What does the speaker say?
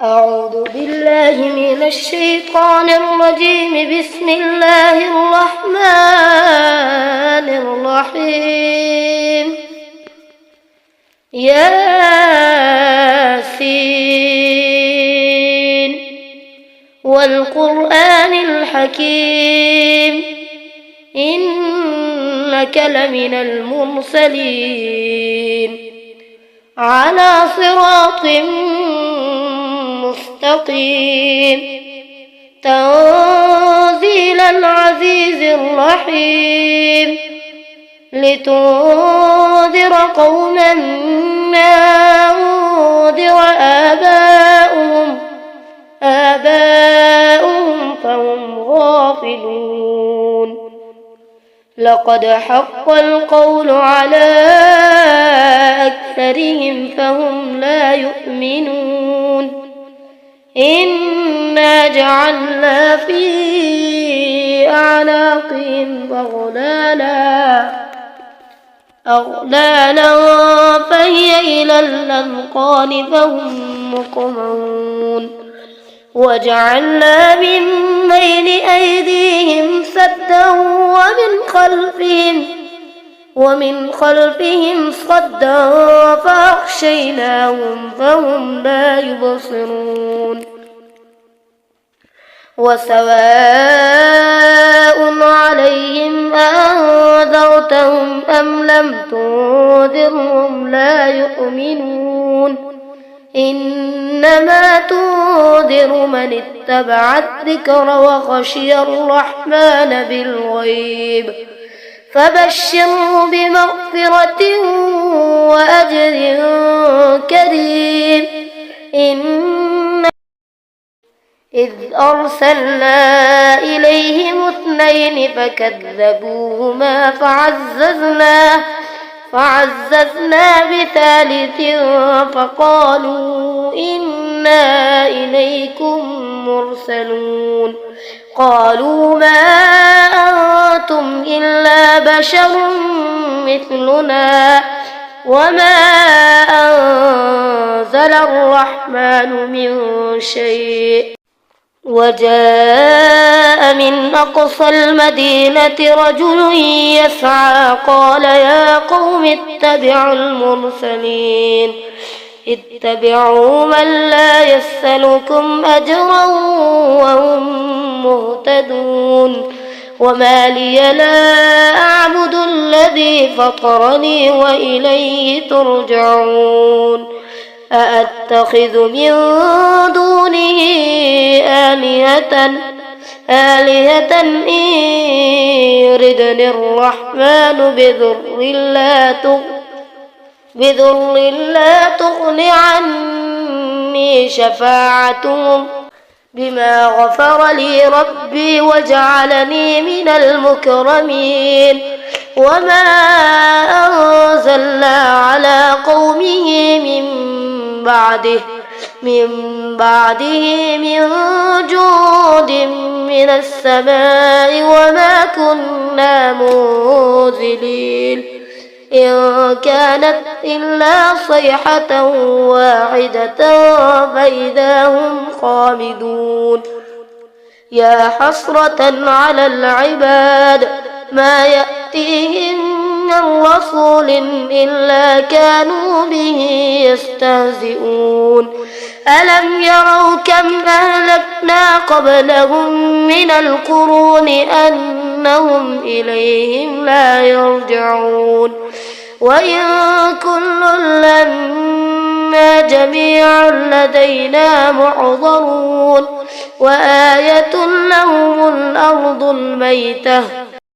أعوذ بالله من الشيطان الرجيم. بسم الله الرحمن الرحيم. ياسين والقرآن الحكيم إنك لمن المرسلين على صراط مستقيم تنزيل العزيز الرحيم لتنذر قوما ما أنذر آباؤهم فهم غافلون. لقد حق القول على أكثرهم فهم لا يؤمنون. إنا جعلنا في أعناقهم أغلالا فهي إلى الأذقان فهم مقمحون. وجعلنا من بين أيديهم سدا ومن خلفهم صدا فأغشيناهم فهم لا يبصرون. وسواء عليهم أنذرتهم أم لم تنذرهم لا يؤمنون. إنما تنذر من اتبع الذكر وخشي الرحمن بالغيب فبشره بمغفرة وأجر كريم. إذ أرسلنا إليهم 2 فكذبوهما فعززنا ب3 فقالوا إنا إليكم مرسلون. قالوا ما أنتم إلا بشر مثلنا وما أنزل الرحمن من شيء. وجاء من أقصى المدينة رجل يسعى قال يا قوم اتبعوا المرسلين اتبعوا من لا يسألكم أجرا وهم مهتدون. وما لي لا أعبد الذي فطرني وإليه ترجعون. أأتخذ من دونه آلهة إن يردني الرحمن بضر لا تغن عني شفاعتهم بما غفر لي ربي وجعلني من المكرمين. وما أنزلنا على قومه من بعده من جود من السماء وما كنا منزلين. إن كانت إلا صيحة واحدة فإذا هم خامدون. يا حسرة على العباد ما يأتيهم من رسول إلا كانوا به يستهزئون. ألم يروا كم أهلكنا قبلهم من القرون أنهم إليهم لا يرجعون. وإن كل لما جميع لدينا محضرون. وآية لهم الأرض الميتة